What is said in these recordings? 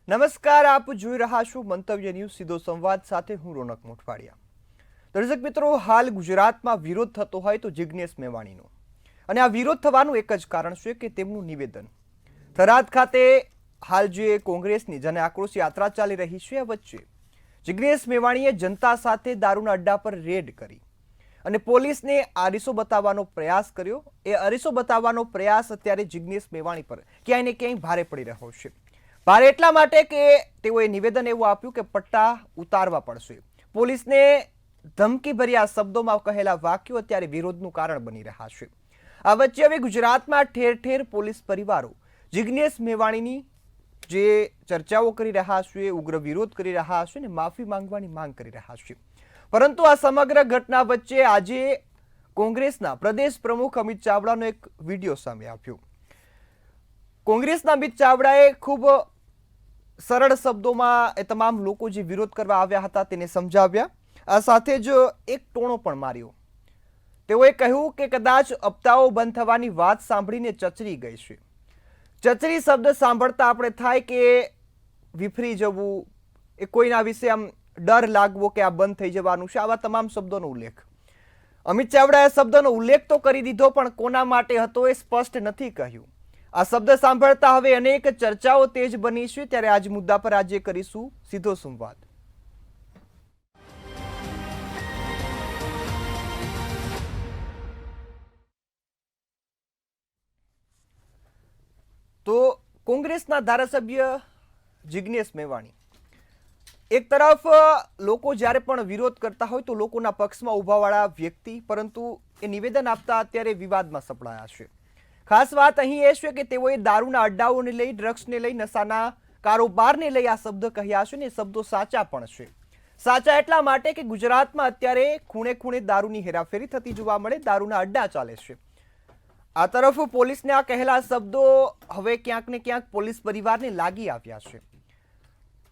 નમસ્કાર, આપ જોઈ રહ્યા છો મંતવ્ય ન્યૂઝ સીધો સંવાદ સાથે હું રોનક મોટવાડિયા। દર્શક મિત્રો, હાલ ગુજરાતમાં વિરોધ થતો હોય તો જિગ્નેશ મેવાણીનો, અને આ વિરોધ થવાનું એક જ કારણ છે કે તેમનું નિવેદન થરાદ ખાતે હાલ જે કોંગ્રેસની જન આક્રોશ યાત્રા ચાલી રહી છે, આ વચ્ચે જિગ્નેશ મેવાણીએ જનતા સાથે દારૂના અડ્ડા પર રેડ કરી અને પોલીસને આરીસો બતાવવાનો પ્રયાસ કર્યો। એ આરીસો બતાવવાનો પ્રયાસ અત્યારે જિગ્નેશ મેવાણી પર ક્યાંય ને ક્યાંય ભારે પડી રહ્યો છે। ભારે એટલા માટે કે તેઓએ નિવેદન એવું આપ્યું કે પટ્ટા ઉતારવા પડશે। પોલીસને ધમકીભર્યા શબ્દોમાં કહેલા વાક્યો અત્યારે વિરોધનું કારણ બની રહ્યા છે। આ વચ્ચે હવે ગુજરાતમાં ઠેર ઠેર પોલીસ પરિવારો જિગ્નેશ મેવાણીની જે ચર્ચાઓ કરી રહ્યા છે, ઉગ્ર વિરોધ કરી રહ્યા છે અને માફી માંગવાની માંગ કરી રહ્યા છે। પરંતુ આ સમગ્ર ઘટના વચ્ચે આજે કોંગ્રેસના પ્રદેશ પ્રમુખ અમિત ચાવડાનો એક વિડીયો સામે આવ્યો। કોંગ્રેસના અમિત ચાવડાએ ખૂબ સરળ શબ્દોમાં એ તમામ લોકો જે વિરોધ કરવા આવ્યા હતા તેને સમજાવ્યા। આ સાથે જ એક ટોણો પણ માર્યો। તેઓએ કહ્યું કે કદાચ હપ્તાઓ બંધ થવાની વાત સાંભળીને ચચરી ગઈ છે। ચચરી શબ્દ સાંભળતા આપણે થાય કે વિફરી જવું, એ કોઈના વિશે આમ ડર લાગવો કે આ બંધ થઈ જવાનું છે, આવા તમામ શબ્દોનો ઉલ્લેખ અમિત ચાવડાએ શબ્દનો ઉલ્લેખ તો કરી દીધો, પણ કોના માટે હતો એ સ્પષ્ટ નથી કહ્યું। આ શબ્દ સાંભળતા હવે અનેક ચર્ચાઓ તેજ બની છે। ત્યારે આજ મુદ્દા પર આજે કરીશું સીધો સંવાદ। તો કોંગ્રેસના ધારાસભ્ય જિગ્નેશ મેવાણી એક તરફ લોકો જ્યારે પણ વિરોધ કરતા હોય તો લોકોના પક્ષમાં ઉભાવાળા વ્યક્તિ, પરંતુ એ નિવેદન આપતા અત્યારે વિવાદમાં સપડાયા છે। ખાસ વાત અહીં એ છે કે તેઓએ દારૂના અડ્ડાઓને લઈ, ડ્રગ્સને લઈ, નશાના કારોબારને લઈ આ શબ્દ કહ્યા છે, ને એ શબ્દો સાચા પણ છે। સાચા એટલા માટે કે ગુજરાતમાં અત્યારે ખૂણે ખૂણે દારૂની હેરાફેરી થતી જોવા મળે, દારૂના અડ્ડા ચાલે છે। આ તરફ પોલીસને આ કહેલા શબ્દો હવે ક્યાંક ને ક્યાંક પોલીસ પરિવારને લાગી આવ્યા છે।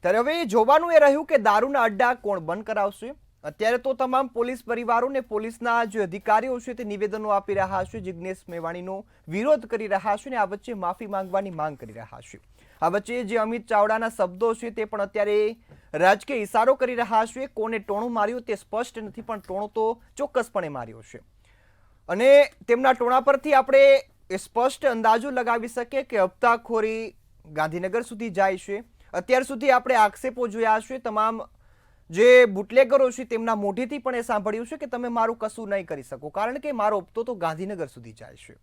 ત્યારે હવે જોવાનું એ રહ્યું કે દારૂના અડ્ડા કોણ બંધ કરાવશે। અત્યારે તો તમામ પોલીસ પરિવારોને પોલીસના જે અધિકારીઓ છે તે નિવેદનો આપી રહ્યા છે, જિગ્નેશ મેવાણીનો વિરોધ કરી રહ્યા છે, ને આ વચ્ચે માફી માંગવાની માંગ કરી રહ્યા છે। આ વચ્ચે જે અમિત ચાવડાના શબ્દો છે તે પણ અત્યારે રાજકીય ઇશારો કરી રહ્યા છે। કોને ટોણું માર્યું તે સ્પષ્ટ નથી, પણ ટોણો તો ચોક્કસપણે માર્યો છે, અને તેમના ટોણા પરથી આપણે એ સ્પષ્ટ અંદાજો લગાવી શકીએ કે હપ્તાખોરી ગાંધીનગર સુધી જાય છે। અત્યાર સુધી આપણે આક્ષેપો જોયા છે, તમામ જે બુટલેગરો છે તેમના મોઢેથી પણ એ સાંભળ્યું છે કે તમે મારું કશું નહીં કરી શકો, કારણ કે મારો હપ્તો તો ગાંધીનગર સુધી જાય છે।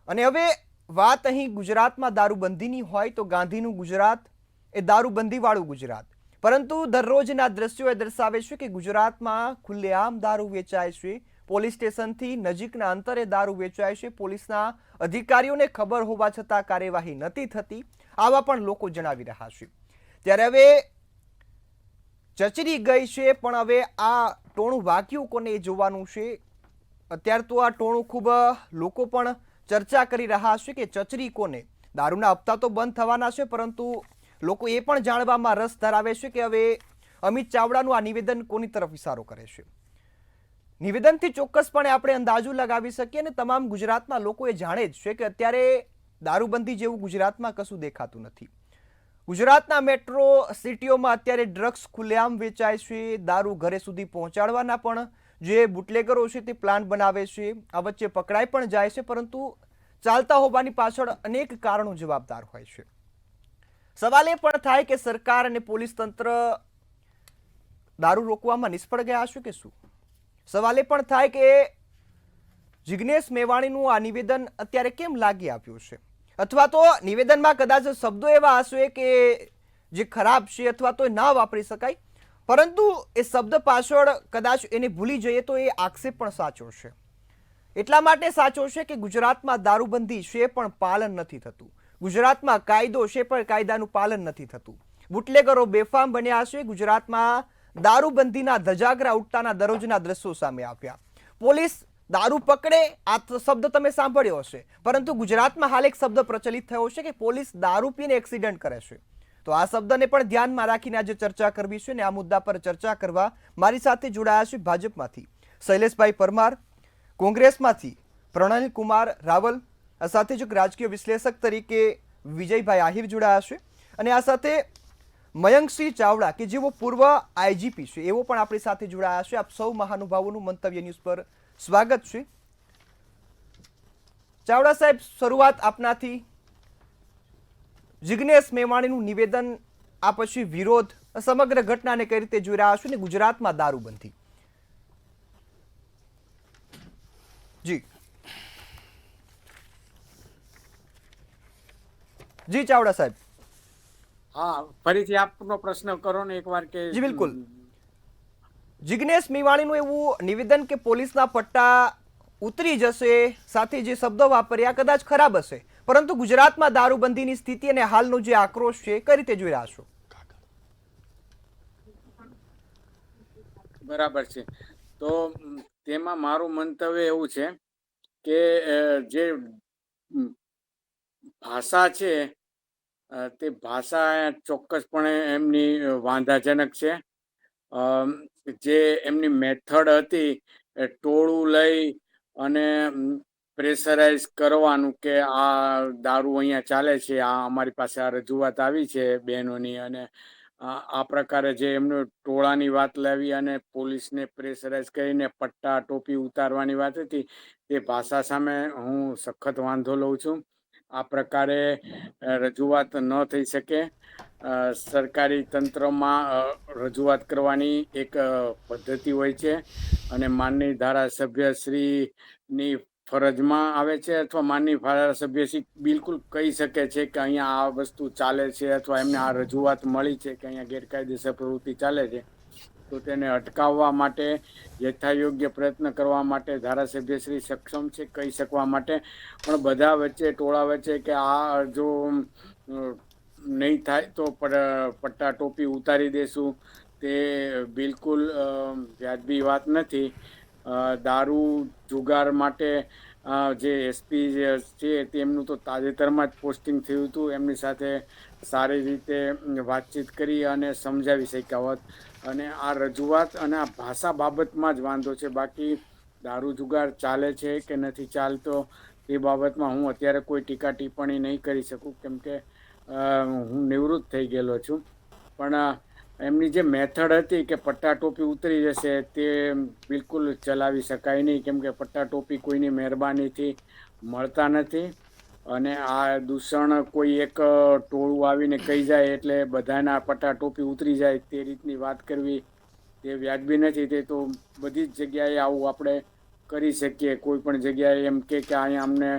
અને હવે વાત અહીં ગુજરાતમાં દારૂબંધીની હોય તો ગાંધીનું ગુજરાત એ દારૂબંધીવાળું ગુજરાત, પરંતુ દરરોજના દ્રશ્યો એ દર્શાવે છે કે ગુજરાતમાં ખુલ્લેઆમ દારૂ વેચાય છે। પોલીસ સ્ટેશનથી નજીકના અંતરે દારૂ વેચાય છે। પોલીસના અધિકારીઓને ખબર હોવા છતાં કાર્યવાહી નથી થતી, આવા પણ લોકો જણાવી રહ્યા છે। ત્યારે હવે ચચરી ગઈ છે, પણ હવે આ ટોણું વાગ્યું કોને એ જોવાનું છે। અત્યારે તો આ ટોણું ખૂબ લોકો પણ ચર્ચા કરી રહ્યા છે કે ચચરી કોને। દારૂના હપ્તા તો બંધ થવાના છે, પરંતુ લોકો એ પણ જાણવામાં રસ ધરાવે છે કે હવે અમિત ચાવડાનું આ નિવેદન કોની તરફ ઇશારો કરે છે। નિવેદનથી ચોક્કસપણે આપણે અંદાજો લગાવી શકીએ, અને તમામ ગુજરાતના લોકો એ જાણે જ છે કે અત્યારે દારૂબંધી જેવું ગુજરાતમાં કશું દેખાતું નથી। ગુજરાતના મેટ્રો સિટીઓમાં અત્યારે ડ્રગ્સ ખુલ્લેઆમ વેચાય છે। દારૂ ઘરે સુધી પહોંચાડવાના પણ જે બુટલેગરો છે તે પ્લાન બનાવે છે। આ વચ્ચે પકડાઈ પણ જાય છે, પરંતુ ચાલતા હોવાની પાછળ અનેક કારણો જવાબદાર હોય છે। સવાલ એ પણ થાય કે સરકાર અને પોલીસ તંત્ર દારૂ રોકવામાં નિષ્ફળ ગયા છે કે શું? સવાલ એ પણ થાય કે જિગ્નેશ મેવાણીનું આ નિવેદન અત્યારે કેમ લાગી આવ્યું છે, અથવા તો નિવેદનમાં કદાચ શબ્દો એવા હશે કે જે ખરાબ છે અથવા તો ના વાપરી શકાય, પરંતુ એ શબ્દ પાછળ કદાચ એને ભૂલી જઈએ તો એ આક્ષેપ પણ સાચો છે। એટલા માટે સાચો છે કે ગુજરાતમાં દારૂબંધી છે પણ પાલન નથી થતું, ગુજરાતમાં કાયદો છે પણ કાયદાનું પાલન નથી થતું, બુટલેગરો બેફામ બન્યા છે। ગુજરાતમાં દારૂબંધીના ધજાગરા ઉઠતાના દરરોજના દ્રશ્યો સામે આવ્યા। પોલીસ દારૂ પકડે, આ શબ્દ તમે સાંભળ્યો હશે, પરંતુ ગુજરાતમાં હાલ એક શબ્દ પ્રચલિત થયો છે કે પોલીસ દારૂ પીને એક્સિડન્ટ કરે છે। તો આ શબ્દને પણ ધ્યાનમાં રાખીને આજે ચર્ચા કરવી છે, અને આ મુદ્દા પર ચર્ચા કરવા મારી સાથે જોડાયા છે ભાજપમાંથી શૈલેષભાઈ પરમાર, કોંગ્રેસમાંથી પ્રણલ કુમાર રાવલ, આ સાથે જ રાજકીય વિશ્લેષક તરીકે વિજયભાઈ આહિર જોડાયા છે। અને આ સાથે મયંકસિંહ ચાવડા કે જેઓ પૂર્વ આઈજીપી છે એવો પણ આપણી સાથે જોડાયા છે. આપ સૌ મહાનુભાવોનું મંતવ્ય ન્યૂઝ પર સ્વાગત છે. ચાવડા સાહેબ, શરૂઆત આપનાથી. જિગ્નેશ મેવાણીનું નિવેદન, આ પછી વિરોધ, સમગ્ર ઘટનાને કઈ રીતે જોઈ રહ્યા છો ને ગુજરાતમાં દારૂબંધી? જી જી ચાવડા સાહેબ. હા, ફરીથી આપનો પ્રશ્ન કરો ને એકવાર કે. જી બિલકુલ. જિગ્નેશ મેવાણીનું એવું નિવેદન કે પોલીસના પટ્ટા ઉતરી જશે, સાથે જે શબ્દો વાપર્યા કદાચ ખરાબ હશે, પરંતુ ગુજરાતમાં દારૂબંધીની સ્થિતિ અને હાલનો જે આક્રોશ છે કઈ રીતે જોઈ રહ્યા છો? બરાબર છે. તો તેમાં મારું મંતવ્ય એવું છે કે જે ભાષા છે તે ભાષા ચોક્કસપણે એમની વાંધાજનક છે. જે એમની મેથડ હતી ટોળું લઈ અને પ્રેશરાઇઝ કરવાનું કે આ દારૂ અહીંયા ચાલે છે, આ અમારી પાસે આ રજૂઆત આવી છે બહેનોની, અને આ પ્રકારે જે એમનું ટોળાની વાત લાવી અને પોલીસને પ્રેશરાઇઝ કરીને પટ્ટા ટોપી ઉતારવાની વાત હતી, તે ભાષા સામે હું સખત વાંધો લઉં છું. આ પ્રકારે રજૂઆત ન થઈ શકે. સરકારી તંત્રમાં રજૂઆત કરવાની એક પદ્ધતિ હોય છે અને માનનીય ધારાસભ્યશ્રીની ફરજમાં આવે છે, અથવા માનનીય ધારાસભ્યશ્રી બિલકુલ કહી શકે છે કે અહીંયા આ વસ્તુ ચાલે છે, અથવા એમને આ રજૂઆત મળી છે કે અહીંયા ગેરકાયદેસર પ્રવૃત્તિ ચાલે છે, તો તેને અટકાવવા માટે યથાયોગ્ય પ્રયત્ન કરવા માટે ધારાસભ્યશ્રી સક્ષમ છે કહી શકવા માટે. પણ બધા વચ્ચે, ટોળા વચ્ચે કે આ જો નહીં થાય તો પટ્ટા ટોપી ઉતારી દેશું, તે બિલકુલ વ્યાજબી વાત નથી. દારૂ જુગાર માટે જે એસપી છે તેમનું તો તાજેતરમાં જ પોસ્ટિંગ થયું હતું. એમની સાથે સારી રીતે વાતચીત કરી અને સમજાવી શક્યા હોત. અને આ રજૂઆત અને આ ભાષા બાબતમાં જ વાંધો છે. બાકી દારૂ જુગાર ચાલે છે કે નથી ચાલતો એ બાબતમાં હું અત્યારે કોઈ ટીકા ટિપ્પણી નહીં કરી શકું, કેમ કે હું નિવૃત્ત થઈ ગયેલો છું. પણ એમની જે મેથડ હતી કે પટ્ટા ટોપી ઉતરી જશે, તે બિલકુલ ચલાવી શકાય નહીં, કેમ કે પટ્ટા ટોપી કોઈની મહેરબાનીથી મળતા નથી. અને આ દૂષણ કોઈ એક ટોળું આવીને કહી જાય એટલે બધાના પટ્ટા ટોપી ઉતરી જાય, તે રીતની વાત કરવી તે વ્યાજબી નથી. તે તો બધી જ જગ્યાએ આવું આપણે કરી શકીએ. કોઈ પણ જગ્યાએ એમ કે અહીંયા અમને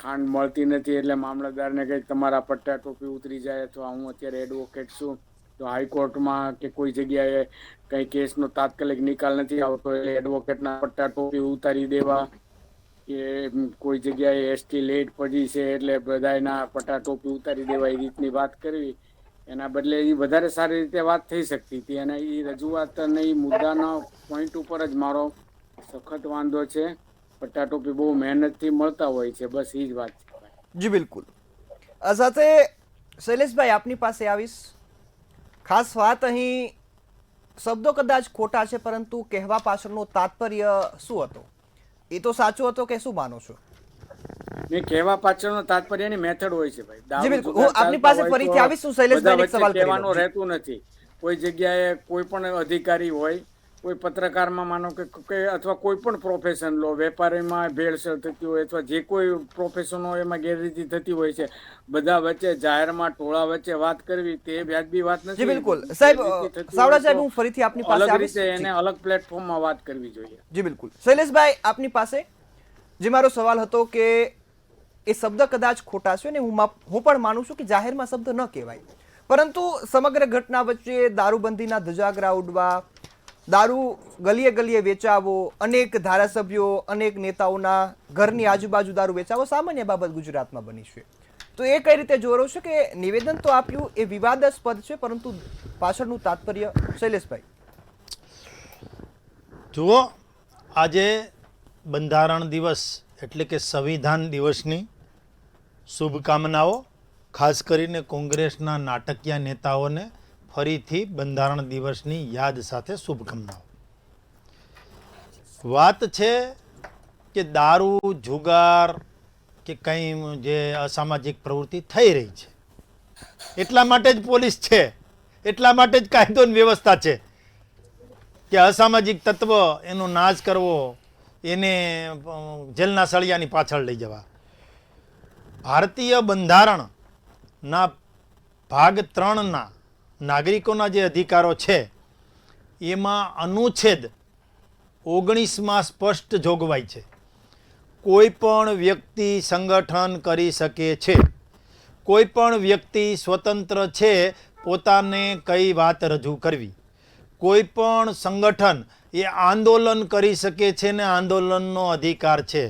ખાંડ મળતી નથી એટલે મામલતદારને કહે તમારા પટ્ટા ટોપી ઉતરી જાય, અથવા હું અત્યારે એડવોકેટ છું તો હાઈકોર્ટમાં કે કોઈ જગ્યાએ કંઈ કેસનો તાત્કાલિક નિકાલ નથી આવતો એટલે એડવોકેટના પટ્ટા ટોપી ઉતારી દેવા, કે કોઈ જગ્યાએ એસટી લેટ પડી છે એટલે બધાના પટ્ટા ટોપી ઉતારી દેવા, એ રીતની વાત કરવી. એના બદલે એ વધારે સારી રીતે વાત થઈ શકતી હતી. અને એ રજૂઆત અને એ મુદ્દાના પોઈન્ટ ઉપર જ મારો સખત વાંધો છે. પટ્ટા ટોપી બહુ મહેનતથી મળતા હોય છે, બસ એ જ વાત છે. જી બિલકુલ. આ સાથે શૈલેષભાઈ આપની પાસે આવીશ. ખાસ વાત અહીં, શબ્દો કદાચ ખોટા છે પરંતુ કહેવા પાછળનો તાત્પર્ય શું હતો, એ તો સાચો હતો કે શું માનો છો? ને કહેવા પાછળનો તાત્પર્યની મેથડ હોય છે ભાઈ. જી બિલકુલ, હું આપની પાસે ફરીથી આવીશ. હું શૈલેષભાઈને એક સવાલ કહેવાનો રહેતું નથી. કોઈ જગ્યાએ કોઈ પણ અધિકારી હોય, કોઈ પત્રકારમાં માનો કે અથવા કોઈ પણ પ્રોફેશન લો, વેપારીમાં ભેળસેળ થતી હોય, અથવા જે કોઈ પ્રોફેશન હોય એમાં ગેરરીતિ થતી હોય છે, બધા વચ્ચે જાહેરમાં ટોળા વચ્ચે વાત કરવી તે વ્યાજબી વાત નથી. જી બિલકુલ સાહેબ. સાવડા સાહેબ, હું ફરીથી આપની પાસે આવીશ. એને અલગ પ્લેટફોર્મમાં વાત કરવી જોઈએ. જી બિલકુલ. શૈલેષભાઈ આપની પાસે જે મારો સવાલ હતો કે એ શબ્દ કદાચ ખોટા છે ને હું પણ માનું છું કે જાહેરમાં શબ્દ ન કહેવાય, પરંતુ સમગ્ર ઘટના વચ્ચે દારૂબંધીના ધજાગરા ઉડવા, દારૂ ગલીએ ગલીએ વેચાવો, અનેક ધારાસભ્યો, અનેક નેતાઓના ઘરની આજુબાજુ દારૂ વેચાવો સામાન્ય બાબત ગુજરાતમાં બની છે. તો એ કઈ રીતે જોઈ રહ્યો છે કે નિવેદન તો આપ્યું એ વિવાદાસ્પદ છે, પરંતુ પાછળનું તાત્પર્ય? શૈલેષભાઈ જુઓ, આજે બંધારણ દિવસ એટલે કે સંવિધાન દિવસની શુભકામનાઓ. ખાસ કરીને કોંગ્રેસના નાટકીય નેતાઓને ફરીથી બંધારણ દિવસની યાદ સાથે શુભકામનાઓ. વાત છે કે દારૂ, જુગાર કે કંઈ જે અસામાજિક પ્રવૃત્તિ થઈ રહી છે, એટલા માટે જ પોલીસ છે, એટલા માટે જ કાયદો અને વ્યવસ્થા છે કે અસામાજિક તત્વ એનો નાશ કરવો, એને જેલના સળિયાની પાછળ લઈ જવા. ભારતીય બંધારણના ભાગ 3ના નાગરિકોના જે અધિકારો છે એમાં અનુચ્છેદ 19માં સ્પષ્ટ જોગવાઈ છે, કોઈ પણ વ્યક્તિ સંગઠન કરી શકે છે, કોઈ પણ વ્યક્તિ સ્વતંત્ર છે પોતાને કઈ વાત રજૂ કરવી, કોઈ પણ સંગઠન એ આંદોલન કરી શકે છે ને આંદોલનનો અધિકાર છે,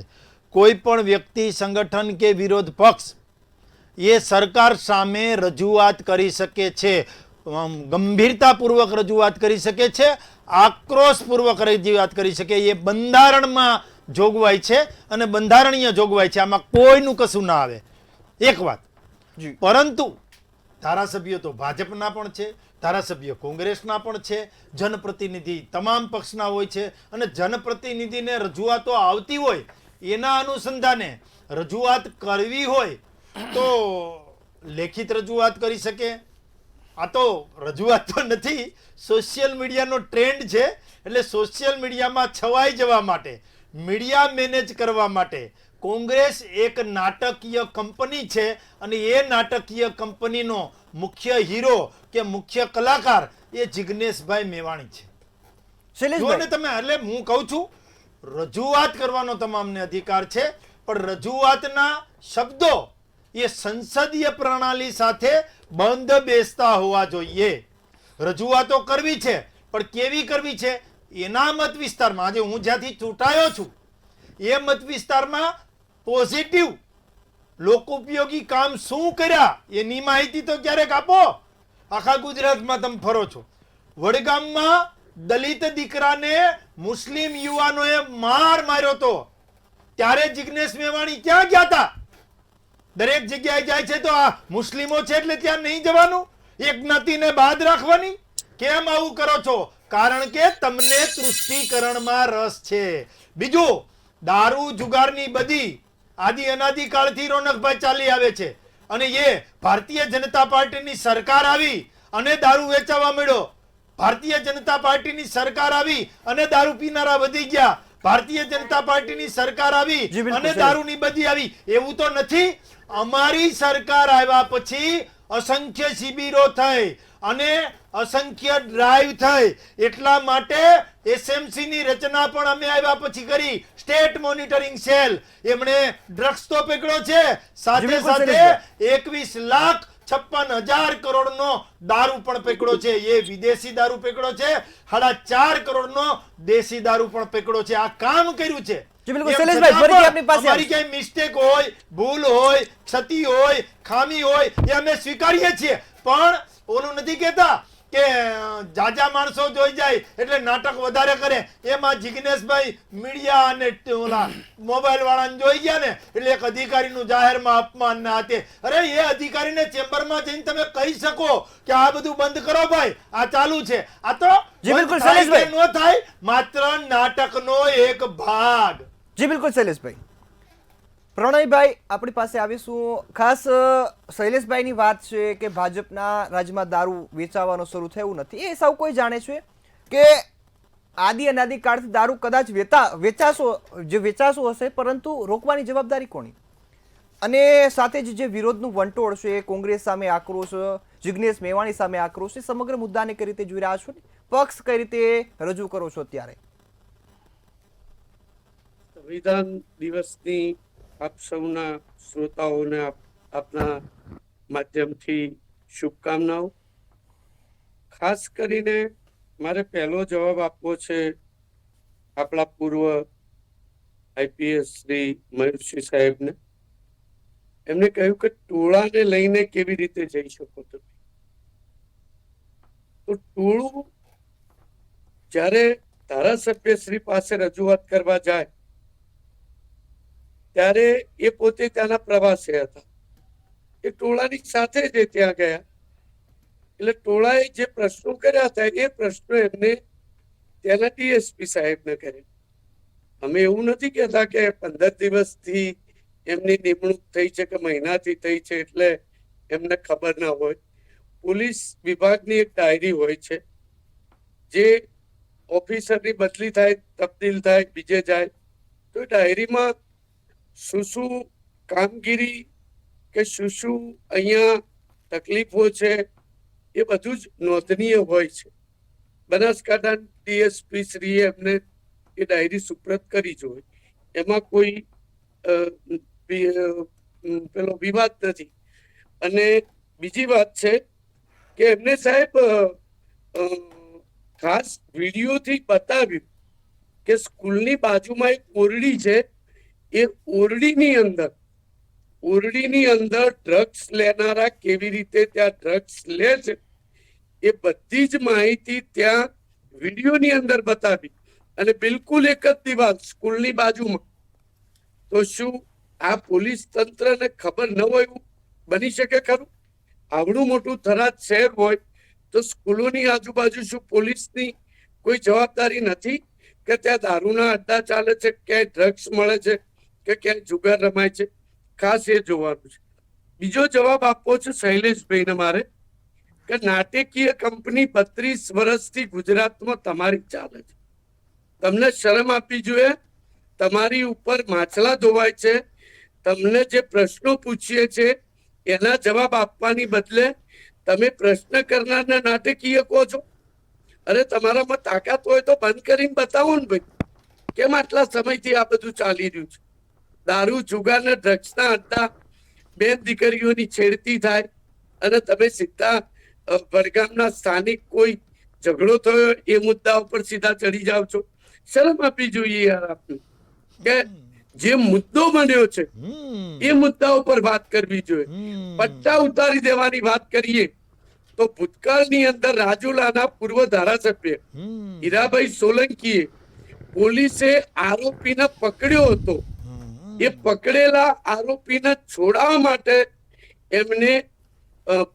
કોઈ પણ વ્યક્તિ સંગઠન કે વિરોધ પક્ષ એ સરકાર સામે રજૂઆત કરી શકે છે, ગંભીરતાપૂર્વક રજૂઆત કરી શકે છે, આક્રોશપૂર્વક રજૂઆત કરી શકે, એ બંધારણમાં જોગવાઈ છે અને બંધારણીય જોગવાઈ છે, આમાં કોઈનું કશું ના આવે. એક વાત, પરંતુ ધારાસભ્યો તો ભાજપના પણ છે, ધારાસભ્યો કોંગ્રેસના પણ છે, જનપ્રતિનિધિ તમામ પક્ષના હોય છે, અને જનપ્રતિનિધિને રજૂઆતો આવતી હોય એના અનુસંધાને રજૂઆત કરવી હોય તો લેખિત રજૂઆત કરી શકે. આ તો રજૂઆત તો નથી, સોશિયલ મીડિયાનો ટ્રેન્ડ છે, એટલે સોશિયલ મીડિયામાં છવાઈ જવા માટે, મીડિયા મેનેજ કરવા માટે કોંગ્રેસ એક નાટકીય કંપની છે, અને એ નાટકીય કંપનીનો મુખ્ય હીરો કે મુખ્ય કલાકાર એ જિગ્નેશભાઈ મેવાણી છે. શૈલેષભાઈ, તમે એટલે હું કહું છું રજૂઆત કરવાનો તમામને અધિકાર છે, પણ રજૂઆતના શબ્દો એ સંસદીય પ્રણાલી સાથે બંધ બેસતા હોવા જોઈએ. રજૂઆતો કરવી છે પણ કેવી કરવી છે, એના મત વિસ્તારમાં, આજે હું જ્યાંથી ચૂંટાયો છું એ મત વિસ્તારમાં પોઝિટિવ લોકો ઉપયોગી કામ શું કર્યા એની માહિતી તો ક્યારેક આપો. આખા ગુજરાતમાં તમે ફરો છો, વડગામમાં દલિત દીકરાને મુસ્લિમ યુવાનોએ માર્યો તો ત્યારે જિગ્નેશ મેવાણી ક્યાં ગયા હતા? દરેક જગ્યાએ જાય છે તો આ મુસ્લિમો છે એટલે ત્યાં નહીં જવાનું, એક જ્ઞાતિને બાદ રાખવાની? કેમ આવું કરો છો? કારણ કે તમને તૃષ્ટિકરણમાં રસ છે. બીજું, દારૂ જુગારની બધી આદિ અનાદિ કાળથી રોનકભાઈ ચાલી આવે છે, અને એ ભારતીય જનતા પાર્ટીની સરકાર આવી અને દારૂ વેચાવા મળ્યો. ભારતીય જનતા પાર્ટીની સરકાર આવી અને દારૂ પીનારા વધી ગયા. ભારતીય જનતા પાર્ટીની સરકાર આવી અને દારૂની બધી આવી. એવું તો નથી. અમારી સરકાર આવ્યા પછી અસંખ્ય શિબિરો થઈ અને અસંખ્ય ડ્રાઈવ થઈ, એટલા માટે એસએમસી ની રચના પણ અમે આવ્યા પછી કરી, સ્ટેટ મોનિટરિંગ સેલ. એમણે ડ્રગ્સ તો પકડ્યો છે, સાથે સાથે 21,56,000 કરોડનો દારૂ પણ પકડ્યો છે. એ વિદેશી દારૂ પકડ્યો છે, 4.5 કરોડનો દેશી દારૂ પણ પકડ્યો છે. આ કામ કર્યું છે. અમારી ક્યાંય મિસ્ટેક હોય, ભૂલ હોય, ક્ષતિ હોય, ખામી હોય એ અમે સ્વીકારીએ છીએ, પણ ઓલું નથી કહેતા કે જાજા માણસો જોઈ જાય એટલે નાટક વધારે કરે. એમાં જિગ્નેશભાઈ મીડિયા અને ઓલા મોબાઈલ વાળાને જોઈ ગયા ને એટલે એક અધિકારીનું જાહેરમાં અપમાન ના હાથે. અરે એ અધિકારીને ચેમ્બરમાં જઈને તમે કહી શકો કે આ બધું બંધ કરો ભાઈ, આ ચાલુ છે. આ તો બિલકુલ શૈલેષભાઈ, ન થાય, માત્ર નાટકનો એક ભાગ. જી બિલકુલ શૈલેષભાઈ. પ્રણયભાઈ આપણી પાસે આવીશું. ખાસ શૈલેષભાઈની વાત છે કે ભાજપના રાજ્યમાં દારૂ વેચાવાનો શરૂ થયું નથી, એ સૌ કોઈ જાણે છે કે આદિ અનાદિ કાળથી દારૂ કદાચ વેચાશો હશે, પરંતુ રોકવાની જવાબદારી કોની? અને સાથે જ જે વિરોધનું વંટોળ છે, કોંગ્રેસ સામે આક્રોશ, જિગ્નેશ મેવાણી સામે આક્રોશ, એ સમગ્ર મુદ્દાને કઈ રીતે જોઈ રહ્યા છો, પક્ષ કઈ રીતે રજૂ કરો છો અત્યારે? સંવિધાન દિવસની આપ સૌના શ્રોતાઓને આપના માધ્યમથી શુભકામનાઓ. ખાસ કરીને મારે પહેલો જવાબ આપવો છે આપણા પૂર્વ આઈપીએસ શ્રી મયુરસિંહ સાહેબને. એમને કહ્યું કે ટોળાને લઈને કેવી રીતે જઈ શકો તમે? તો ટોળું જ્યારે ધારાસભ્ય શ્રી પાસે રજૂઆત કરવા જાય ત્યારે એ પોતે ત્યાંના પ્રવાસે હતા, એ ટોળાની સાથે જ ત્યાં ગયા. એટલે ટોળાએ જે પ્રશ્નો કર્યા હતા એ પ્રશ્નો એમને ત્યાંના ડીએસપી સાહેબને કર્યા. અમે એવું નથી કહેતા કે 15 દિવસથી એમની નિમણૂક થઈ છે કે મહિનાથી થઈ છે એટલે એમને ખબર ના હોય. પોલીસ વિભાગની એક ડાયરી હોય છે, જે ઓફિસરની બદલી થાય, તબદીલ થાય, બીજે જાય, તો એ ડાયરીમાં શું શું કામગીરી કે શું શું અહીંયા તકલીફો છે એ બધું જ નોંધનીય હોય છે. બનાસકાંઠા ડીએસપી શ્રીએ એમને એ ડાયરી સુપ્રત કરી જોઈ. એમાં કોઈ પેલો વિવાદ નથી. અને બીજી વાત છે કે એમને સાહેબ ખાસ વિડીયોથી બતાવ્યું કે સ્કૂલની બાજુમાં એક ઓરડી છે, એ ઓરડીની અંદર ડ્રગ્સ લેનારા કેવી રીતે ત્યાં ડ્રગ્સ લે છે એ બધી જ માહિતી ત્યાં વિડીયોની અંદર બતાવી. અને બિલકુલ એક જ દિવાલ સ્કૂલની બાજુમાં. તો શું આ પોલીસ તંત્રને ખબર ન હોય એવું બની શકે ખરું? આવડું મોટું થરાદ શહેર હોય તો સ્કૂલોની આજુબાજુ શું પોલીસની કોઈ જવાબદારી નથી કે ત્યાં દારૂના અડ્ડા ચાલે છે, ક્યાંય ડ્રગ્સ મળે છે કે ક્યાંય જુગાર રમાય છે? ખાસ એ જોવાનું છે. બીજો જવાબ આપવો છે શૈલેષભાઈને મારે, કે નાટકીય કંપની 32 વર્ષથી ગુજરાતમાં તમારી ચાલે છે. તમને શરમ આપવી જોઈએ. તમારી ઉપર માછલા ધોવાય છે. તમને જે પ્રશ્નો પૂછીએ છે એના જવાબ આપવાની બદલે તમે પ્રશ્ન કરનારને નાટકીય કહો છો. અરે તમારામાં તાકાત હોય તો બંધ કરીને બતાવો ને ભાઈ, કેમ આટલા સમયથી આ બધું ચાલી રહ્યું છે? દારૂ, જુગાર ને ડ્રગ્સના અડ્ડા, બેન દીકરીઓની છેડતી થાય અને તમે સીધા વડગામના સ્થાનિક કોઈ ઝઘડો થયો એ મુદ્દા ઉપર સીધા ચડી જાવ છો. શરમ આપવી જોઈએ યાર આપને, કે જે મુદ્દો બન્યો છે એ મુદ્દા ઉપર વાત કરવી જોઈએ. પટ્ટા ઉતારી દેવાની વાત કરીએ તો ભૂતકાળની અંદર રાજુલાના પૂર્વ ધારાસભ્ય હીરાભાઈ સોલંકીએ પોલીસે આરોપીને પકડ્યો હતો. એ પકડેલા આરોપીને છોડાવવા માટે એમને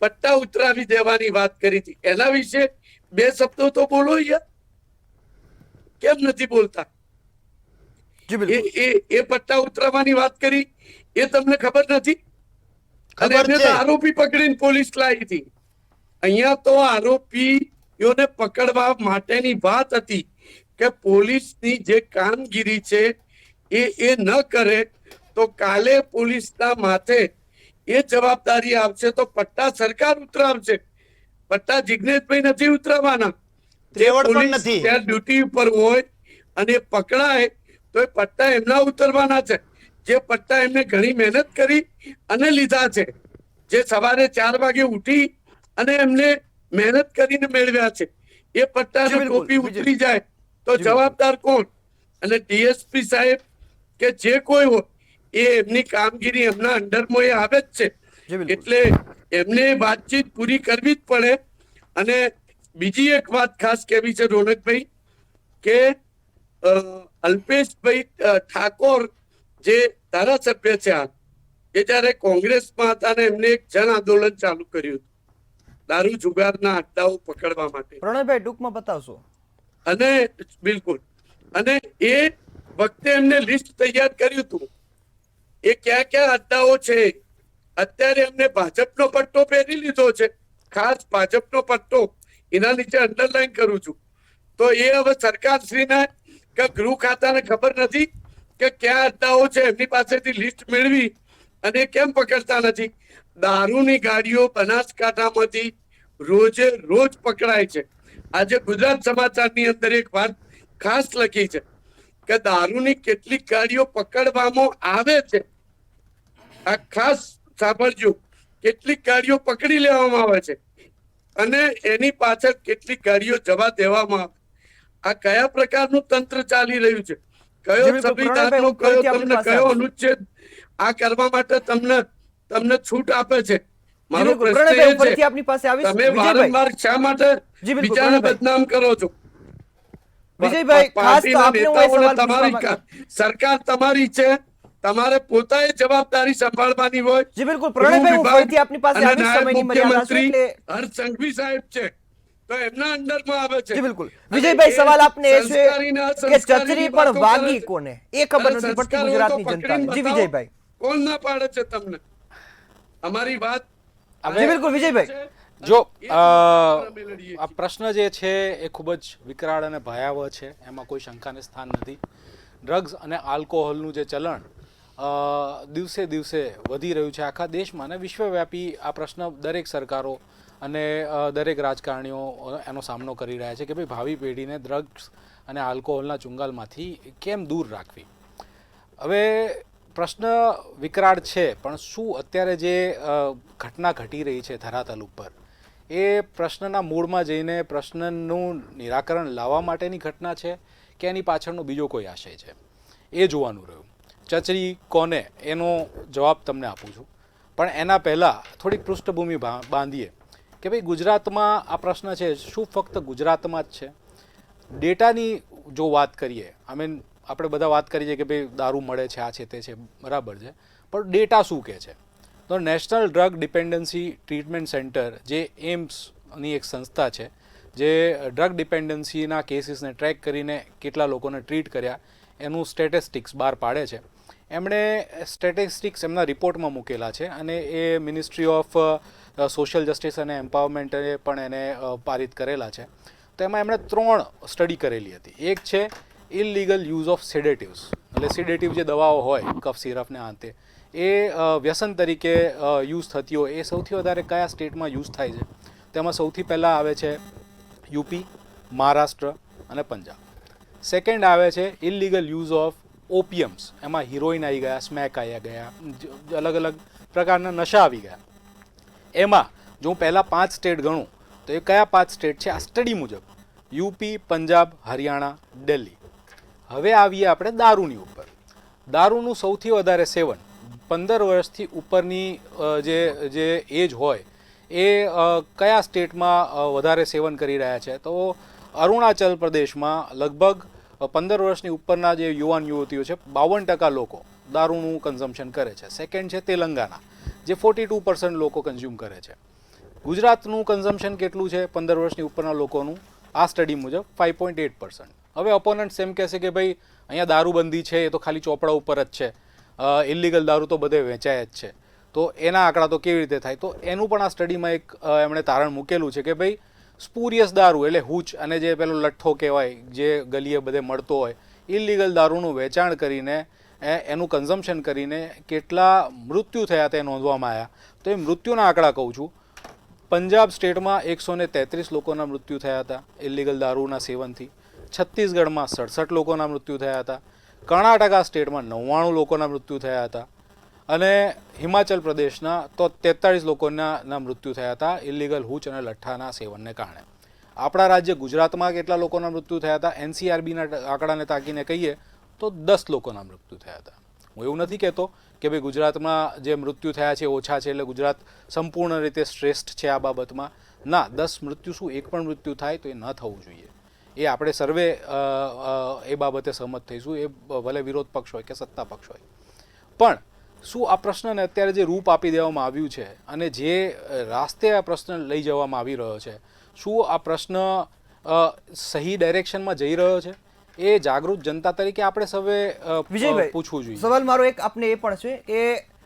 પટ્ટા ઉતરાવી દેવાની વાત કરી હતી. એના વિશે 2 શબ્દો તો બોલો યાર, કેમ નથી બોલતા? એ પટ્ટા ઉતરાવવાની વાત કરી એ તમને ખબર નથી? અને એમને તો આરોપી પકડીને પોલીસ લાવી હતી. અહીંયા તો આરોપીઓને પકડવા માટેની વાત હતી કે પોલીસની જે કામગીરી છે એ ન કરે તો કાલે પોલીસના માથે એ જવાબદારી આવશે તો પટ્ટા સરકાર ઉતરાવશે. પટ્ટા જિગ્નેશભાઈ નથી ઉતરાવવાના. ત્યાં ડ્યુટી ઉપર હોય અને પકડાય તો એ પટ્ટા એમના ઉતરવાના છે. જે પટ્ટા એમને ઘણી મહેનત કરી અને લીધા છે, જે સવારે 4 વાગે ઉઠી અને એમને મહેનત કરીને મેળવ્યા છે, એ પટ્ટા ટોપી ઉતરી જાય તો જવાબદાર કોણ? અને ડીએસપી સાહેબ કે જે કોઈ હોય એ એમની કામગીરી એમના અંડરમાં એ આવે જ છે. એટલે એમને વાતચીત પૂરી કરવી જ પડે. અને બીજી એક વાત ખાસ કહેવી છે રોનકભાઈ, કે અલ્પેશભાઈ ઠાકોર જે ધારાસભ્ય છે એ જયારે કોંગ્રેસમાં હતા ને એમને એક જન આંદોલન ચાલુ કર્યું દારૂ જુગારના અડ્ડાઓ પકડવા માટે. પ્રણયભાઈ ટૂંકમાં બતાવશો? અને બિલકુલ, અને એ વખતે એમને લિસ્ટ તૈયાર કર્યું હતું એ ક્યાં ક્યાં અડ્ડાઓ છે. અત્યારે એમને ભાજપનો પટ્ટો પહેરી લીધો છે, ખાસ ભાજપનો પટ્ટો, એના નીચે અંડરલાઈન કરું છું. તો એ હવે સરકારશ્રીને કે ગૃહ ખાતાને ખબર નથી કે ક્યાં અડ્ડાઓ છે, એમની પાસેથી લિસ્ટ મેળવી અને કેમ પકડતા નથી? દારૂની ગાડીઓ બનાસકાંઠામાંથી રોજે રોજ પકડાય છે. આજે ગુજરાત સમાચારની અંદર એક વાત ખાસ લખી છે કે દારૂની કેટલીક ગાડીઓ પકડવામાં આવે છે. આ ખાસ સાંભળજો, કેટલીક ગાડીઓ પકડી લેવામાં આવે છે અને એની પાછળ કેટલીક ગાડીઓ જવા દેવામાં આવે. આ કયા પ્રકારનું તંત્ર ચાલી રહ્યું છે? કયો સંવિધાનનો કયો અનુચ્છેદ આ કરવા માટે તમને છૂટ આપે છે? મારો પ્રશ્ન એ છે, તમે વારંવાર શા માટે બીજાને બદનામ કરો છો? વિજયભાઈ, ખાસ તો આપને હું એ સવાલ તમારી સરકાર તમારી છે, તમારે પોતાએ જવાબદારી સંભાળવાની હોય. જી બિલકુલ પ્રણયભાઈ, હું ફરીથી આપની પાસે આવીશ. સમયની મર્યાદા છે એટલે હર્ષ સંઘવી સાહેબ છે તો એમના અંડરમાં આવે છે. જી બિલકુલ વિજયભાઈ, સવાલ આપને એ છે કે ચચરી પણ વાગી કોને એ ખબર નથી પડતી ગુજરાતની જનતાને. જી વિજયભાઈ, કોણ ના પાડે છે તમને અમારી વાત? જી બિલકુલ વિજયભાઈ, જો એ જ મુદ્દા પર અમે લડીએ આ છીએ. પ્રશ્ન જે છે એ ખૂબ જ વિકરાળ અને ભયાવહ છે, એમાં કોઈ શંકાને સ્થાન નથી. ડ્રગ્સ અને આલ્કોહોલનું જે ચલણ દિવસે દિવસે વધી રહ્યું છે આખા દેશમાં, અને વિશ્વવ્યાપી આ પ્રશ્ન દરેક સરકારો અને દરેક રાજકારણીઓ એનો સામનો કરી રહ્યા છે કે ભાઈ ભાવિ પેઢીને ડ્રગ્સ અને આલ્કોહોલના ચુંગાલમાંથી કેમ દૂર રાખવી. હવે પ્રશ્ન વિકરાળ છે, પણ શું અત્યારે જે ઘટના ઘટી રહી છે ધરાતલ ઉપર, એ પ્રશ્નના મૂળમાં જઈને પ્રશ્નનું નિરાકરણ લાવવા માટેની ઘટના છે કે એની પાછળનો બીજો કોઈ આશય છે, એ જોવાનું રહ્યું. ચચરી કોને એનો જવાબ તમને આપું છું, પણ એના પહેલાં થોડીક પૃષ્ઠભૂમિ બાંધીએ કે ભાઈ ગુજરાતમાં આ પ્રશ્ન છે શું ફક્ત ગુજરાતમાં જ છે. ડેટાની જો વાત કરીએ, આપણે બધા વાત કરીએ કે ભાઈ દારૂ મળે છે, આ છે તે છે, બરાબર છે, પણ ડેટા શું કહે છે? તો national drug dependency treatment centre, જે એમ્સની એક સંસ્થા છે, જે ડ્રગ ડિપેન્ડન્સીના કેસીસને ટ્રેક કરીને કેટલા લોકોને ટ્રીટ કર્યા એનું સ્ટેટિસ્ટિક્સ બહાર પાડે છે. એમણે સ્ટેટિસ્ટિક્સ એમના રિપોર્ટમાં મૂકેલા છે, અને એ મિનિસ્ટ્રી ઓફ સોશિયલ જસ્ટિસ અને એમ્પાવરમેન્ટે પણ એને પારિત કરેલા છે. તો એમાં એમણે 3 સ્ટડી કરેલી હતી. એક છે ઇલીગલ યુઝ ઓફ સેડેટિવ્સ, એટલે સેડેટિવ જે દવાઓ હોય કફ સિરપને આંતે, એ વ્યસન તરીકે યુઝ થતી હોય એ સૌથી વધારે કયા સ્ટેટમાં યુઝ થાય છે. તેમાં સૌથી પહેલાં આવે છે યુપી, મહારાષ્ટ્ર અને પંજાબ. સેકન્ડ આવે છે ઇલીગલ યુઝ ઓફ ઓપિયમ્સ, એમાં હિરોઈન આવી ગયા, સ્મેક આવી ગયા, અલગ અલગ પ્રકારના નશા આવી ગયા. એમાં જો હું પહેલાં 5 સ્ટેટ ગણું તો એ કયા 5 સ્ટેટ છે આ સ્ટડી મુજબ? યુપી, પંજાબ, હરિયાણા, દિલ્હી. હવે આવીએ આપણે દારૂની ઉપર. દારૂનું સૌથી વધારે સેવન 15 વર્ષથી ઉપરની જે એજ હોય એ કયા સ્ટેટમાં વધારે સેવન કરી રહ્યા છે? તો અરુણાચલ પ્રદેશમાં લગભગ 15 વર્ષની ઉપરના જે યુવાન યુવતીઓ છે 52% લોકો દારૂનું કન્ઝમ્પશન કરે છે. સેકન્ડ છે તેલંગાના, જે 42% લોકો કન્ઝ્યુમ કરે છે. ગુજરાતનું કન્ઝમ્પશન કેટલું છે 15 વર્ષની ઉપરના લોકોનું? આ સ્ટડી મુજબ 5.8%. હવે ઓપોનન્ટ્સ એમ કહેશે કે ભાઈ અહીંયા દારૂબંધી છે એ તો ખાલી ચોપડા ઉપર જ છે, ઇલીગલ દારૂ તો બધે વેચાય જ છે, તો એના આંકડા તો કેવી રીતે થાય? તો એનું પણ આ સ્ટડીમાં એક એમણે તારણ મૂકેલું છે કે ભાઈ સ્પુરિયસ દારૂ એટલે હૂચ અને જે પેલો લઠ્ઠો કહેવાય જે ગલીએ બધે મળતો હોય, ઇલીગલ દારૂનું વેચાણ કરીને એનું કન્ઝમ્પશન કરીને કેટલા મૃત્યુ થયા તે નોંધવામાં આવ્યા. તો એ મૃત્યુના આંકડા કહું છું. પંજાબ સ્ટેટમાં 133 લોકોના મૃત્યુ થયા હતા ઇલીગલ દારૂના સેવનથી. છત્તીસગઢમાં 67 લોકોના મૃત્યુ થયા હતા. કર્ણાટકા સ્ટેટમાં 99 લોકોના મૃત્યુ થયા હતા. અને હિમાચલ પ્રદેશના તો 43 લોકોના મૃત્યુ થયા હતા ઇલીગલ હૂચ અને લઠ્ઠાના સેવનને કારણે. આપણા રાજ્ય ગુજરાતમાં કેટલા લોકોના મૃત્યુ થયા હતા? એનસીઆરબીના આંકડાને તાકીને કહીએ તો 10 લોકોના મૃત્યુ થયા હતા. હું એવું નથી કહેતો કે ભાઈ ગુજરાતમાં જે મૃત્યુ થયા છે ઓછા છે એટલે ગુજરાત સંપૂર્ણ રીતે શ્રેષ્ઠ છે આ બાબતમાં. ના, 10 મૃત્યુ શું, એક પણ મૃત્યુ થાય તો એ ન થવું જોઈએ. એ આપણે સર્વે એ બાબતે સહમત થઈશું, એ ભલે વિરોધ પક્ષ હોય કે સત્તા પક્ષ હોય. પણ શું આ પ્રશ્નને અત્યારે જે રૂપ આપી દેવામાં આવ્યું છે અને જે રાસ્તે આ પ્રશ્ન લઈ જવામાં આવી રહ્યો છે, શું આ પ્રશ્ન સહી ડાયરેક્શનમાં જઈ રહ્યો છે? એ જાગૃત જનતા તરીકે આપણે સૌએ વિજયભાઈ, પૂછવું જોઈએ. સવાલ મારો એક આપને એ પણ છે કે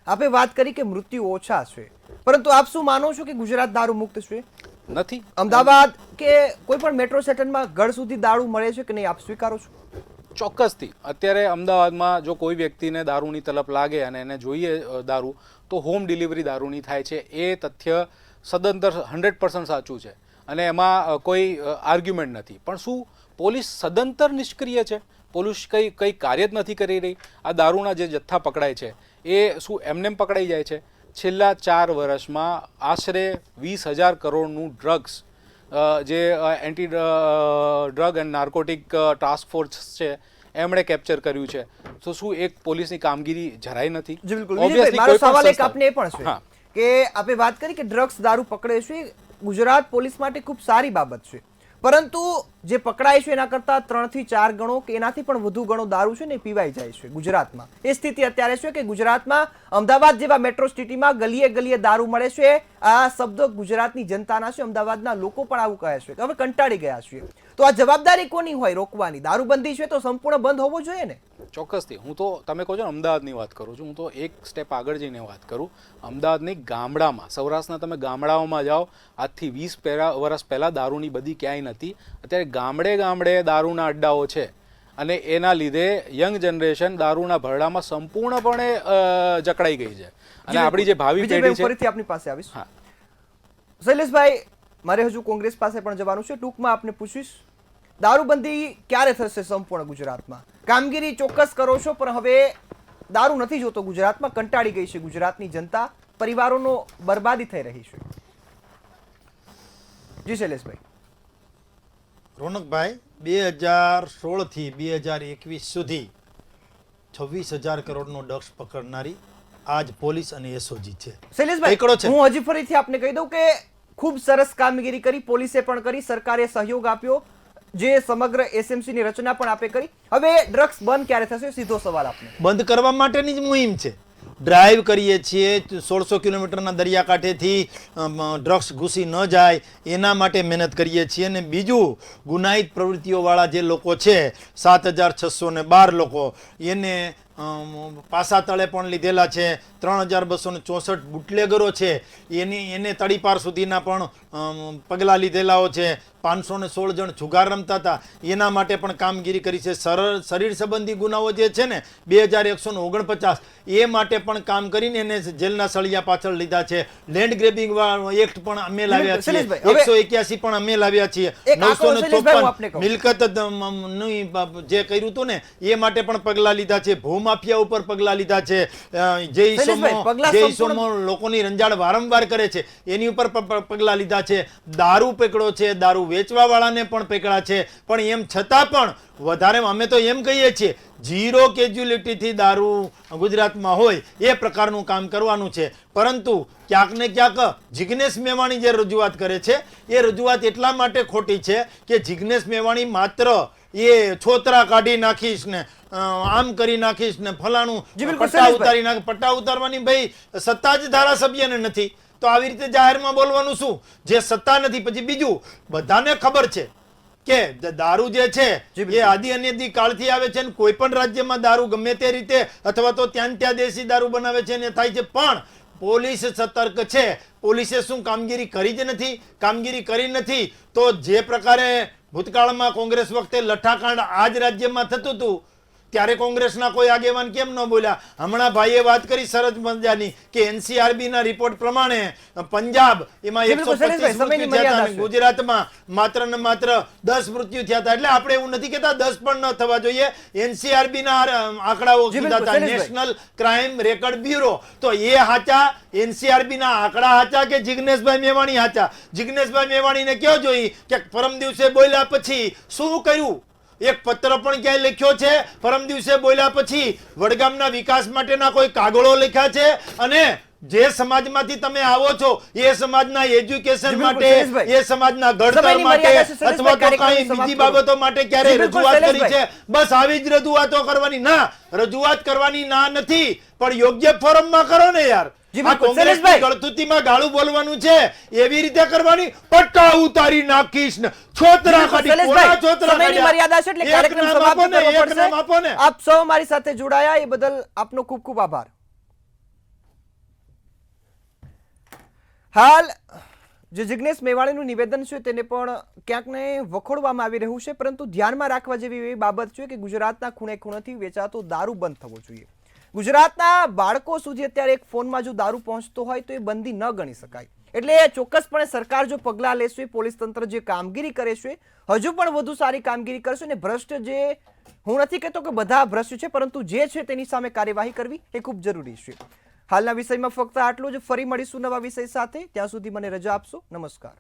આપે વાત કરી કે મૃત્યુ ઓછા છે, પરંતુ આપ શું માનો છો કે ગુજરાત દારૂ મુક્ત છે? નથી. અમદાવાદ કે કોઈ પણ મેટ્રો સિટીમાં ઘર સુધી દારૂ મળે છે કે નહીં, આપ સ્વીકારો છો? ચોક્કસથી. અત્યારે અમદાવાદમાં જો કોઈ વ્યક્તિને દારૂની તલપ લાગે અને એને જોઈએ દારૂ, તો હોમ ડિલિવરી દારૂની થાય છે. એ તથ્ય સદંતર 100% સાચું છે અને એમાં કોઈ આર્ગ્યુમેન્ટ નથી. પણ શું પોલીસ સદંતર નિષ્ક્રિય છે? પોલીસ કંઈ કાર્ય જ નથી કરી રહી? આ દારૂના જે જથ્થા પકડાય છે એ શું એમનેમ પકડાઈ જાય છે? છેલ્લા 4 વર્ષમાં આશરે 20,000 કરોડનું ડ્રગ્સ જે anti drug and narcotic task force છે એમણે કેપ્ચર કર્યું છે. તો શું એક પોલીસની કામગીરી જરાય નથી? જી બિલકુલ. વિજયભાઈ, મારો સવાલ એક આપને એ પણ છે હા. કે આપે વાત કરી કે ડ્રગ્સ દારૂ પકડે છે, ગુજરાત પોલીસ માટે ખૂબ સારી બાબત છે, પરંતુ જે પકડાય છે એના કરતા 3 થી 4 ગણો કે એનાથી પણ વધુ ગણો દારૂ છે ને પીવાઈ જાય છે ગુજરાતમાં. એ સ્થિતિ અત્યારે છે કે ગુજરાતમાં અમદાવાદ જેવા મેટ્રો સિટીમાં ગલીએ ગલીએ દારૂ મળે છે. આ શબ્દો ગુજરાતની જનતાના છે, અમદાવાદના લોકો પણ આવું કહે છે કે હવે કંટાળી ગયા છીએ. તો આ જવાબદારી કોની હોય રોકવાની? દારૂબંધી છે તો સંપૂર્ણ બંધ હોવો જોઈએ ને? ચોક્કસથી. હું તો તમે કહો છો ને અમદાવાદની વાત કરું છું, હું તો એક સ્ટેપ આગળ જઈને વાત કરું. અમદાવાદની ગામડામાં, સૌરાષ્ટ્રના તમે ગામડાઓમાં જાઓ, આજથી 20 વર્ષ પહેલાં દારૂની બધી ક્યાંય નથી. અત્યારે ગામડે ગામડે દારૂના અડ્ડાઓ છે અને એના લીધે યંગ જનરેશન દારૂના ભરડામાં સંપૂર્ણપણે જકડાઈ ગઈ છે. અને આપણી જે ભાવિ પેઢી વિજયભાઈ, છે. ફરીથી આપની પાસે આવીશ. હા. શૈલેષભાઈ, મારે હજુ કોંગ્રેસ પાસે પણ જવાનું છે, ટૂંકમાં આપને પૂછીશ, દારૂબંધી ક્યારે થશે સંપૂર્ણ ગુજરાતમાં? કામગીરી ચોક્કસ કરો છો, પણ હવે દારૂ નથી જોતો ગુજરાતમાં, કંટાળી ગઈ છે ગુજરાતની જનતા, પરિવારોનો બરબાદી થઈ રહી છે. જી શૈલેષભાઈ. રોનકભાઈ, 2016 થી 2021 સુધી 26,000 કરોડનો ડ્રગ્સ પકડનારી આજ પોલીસ અને એસઓજી છે. શૈલેષભાઈ, એકડો છે. હું હજી ફરીથી આપને કહી દઉં કે ખૂબ સરસ કામગીરી કરી, પોલીસે પણ કરી, સરકારે સહયોગ આપ્યો, જે સમગ્ર એસએમસી ની રચના પણ આપે કરી. હવે ડ્રગ્સ બંધ ક્યારે થશે? સીધો સવાલ આપને. બંધ કરવા માટેની જ મુહિમ છે. ડ્રાઈવ કરીએ છીએ 1600 કિલોમીટરના દરિયાકાંઠેથી ડ્રગ્સ ઘૂસી ન જાય એના માટે મહેનત કરીએ છીએ. અને બીજું, ગુનાહિત પ્રવૃત્તિઓવાળા જે લોકો છે 7,612 લોકો, એને પાસા તળે પણ લીધેલા છે. 3,264 બુટલેગરો છે, એને તડીપાર સુધીના પણ પગલાં લીધેલાઓ છે. 516 જણ જુગાર રમતા હતા, એના માટે પણ કામગીરી કરી છે. શરીર સંબંધી ગુનાઓ જે છે ને 2,149, એ માટે પણ કામ કરીને એને જેલના સળિયા પાછળ લીધા છે. લેન્ડ ગ્રેબિંગ એક્ટ પણ અમે લાવ્યા છીએ, 181 પણ અમે લાવ્યા છીએ. 954 મિલકત જે કર્યું હતું ને એ માટે પણ પગલાં લીધા છે. ભૂમાફિયા ઉપર પગલાં લીધા છે. જે ઈસમો લોકોની રંજાડ વારંવાર કરે છે એની ઉપર પગલાં લીધા છે. દારૂ પકડો છે, દારૂ વેચવા વાળાને પણ પકડ્યા છે. પણ એમ છતાં પણ વધારે અમે તો એમ કહીએ છીએ, 0 કેજ્યુલિટીથી દારૂ ગુજરાતમાં હોય એ પ્રકારનું કામ કરવાનું છે. પરંતુ ક્યાંક ને ક્યાંક જિગ્નેશ મેવાણી જે રજૂઆત કરે છે એ રજૂઆત એટલા માટે ખોટી છે કે જિગ્નેશ મેવાણી માત્ર એ છોતરા કાઢી નાખીશ ને આમ કરી નાખીશ ને ફલાણું પટ્ટા ઉતારી નાખ, પટ્ટા ઉતારવાની ભાઈ સત્તા જ ધારાસભ્યને નથી, તો આવી રીતે જાહેરમાં બોલવાનું શું? જે સત્તા નથી. પછી બીજું, બધાને ખબર છે કે દારૂ જે છે એ આદિ અનેદી કાળથી આવે છે. કોઈ પણ રાજ્યમાં દારૂ ગમે તે રીતે અથવા તો ત્યાં દેશી દારૂ બનાવે છે ને થાય છે. પણ પોલીસ સતર્ક છે. પોલીસે શું કામગીરી કરી જ નથી? કામગીરી કરી નથી તો જે પ્રકારે ભૂતકાળમાં કોંગ્રેસ વખતે લઠ્ઠાકાંડ આ જ રાજ્યમાં થતું હતું ત્યારે કોંગ્રેસના કોઈ આગેવાન કેમ ન બોલ્યા? હમણાં ભાઈએ વાત કરી સરસ મજાની કે એનસીઆરબી ના રિપોર્ટ પ્રમાણે પંજાબ એમાં 125 મૃત્યુ થયા હતા, ગુજરાતમાં માત્ર ને માત્ર 10 મૃત્યુ થયા હતા. એટલે આપણે એવું નથી કહેતા 10 પણ ન થવા જોઈએ. એનસીઆરબી ના આંકડાઓ કીધા હતા, નેશનલ ક્રાઇમ રેકર્ડ બ્યુરો. તો એ હાચા? એનસીઆરબી ના આંકડા હાચા કે જિગ્નેશભાઈ મેવાણી હાચા? જિગ્નેશભાઈ મેવાણીને કયો જોઈ કે પરમ દિવસે બોલ્યા પછી શું કર્યું? એક પત્ર પણ ક્યાંય લખ્યો છે? પરમ દિવસે બોલ્યા પછી વડગામના વિકાસ માટેના કોઈ કાગળો લખ્યા છે? અને જે સમાજમાંથી તમે આવો છો એ સમાજના એજ્યુકેશન માટે, એ સમાજના ઘડતર માટે અથવા તો કઈ બીજી બાબતો માટે ક્યારે રજૂઆત કરી છે? બસ આવી જ રજૂઆતો કરવાની. ના, રજૂઆત કરવાની ના નથી, પણ યોગ્ય ફોરમમાં કરો ને યાર. આ કોંગ્રેસની ગળથુતીમાં ગાળું બોલવાનું છે એવી રીતે કરવાની. પટ્ટા ઉતારી નાખીશ ને છોતરા કાઢી, કોના છોતરા કાઢ્યા? મર્યાદા છે એટલે કાર્યક્રમ સમાપ્ત કરવો પડશે. આપ સૌ મારી સાથે જોડાયા એ બદલ આપનો ખૂબ ખૂબ આભાર. હાલ જે જિગ્નેશ મેવાણીનું નિવેદન છે તેને પણ ક્યાંક ને વખોડવામાં આવી રહ્યું છે, પરંતુ ધ્યાનમાં રાખવા જેવી એવી બાબત છે કે ગુજરાતના ખૂણે ખૂણેથી વેચાતો દારૂ બંધ થવો જોઈએ. ગુજરાતના બાળકો સુધી અત્યારે એક ફોનમાં જો દારૂ પહોંચતો હોય તો એ બંધી ન ગણી શકાય. એટલે ચોક્કસપણે સરકાર જો પગલાં લેશે, પોલીસ તંત્ર જે કામગીરી કરે છે હજુ પણ વધુ સારી કામગીરી કરશે. અને ભ્રષ્ટ જે, હું નથી કહેતો કે બધા ભ્રષ્ટ છે, પરંતુ જે છે તેની સામે કાર્યવાહી કરવી એ ખૂબ જરૂરી છે. હાલના વિષયમાં ફક્ત આટલું જ. ફરી મળીશું નવા વિષય સાથે. ત્યાં સુધી મને રજા આપશો. નમસ્કાર.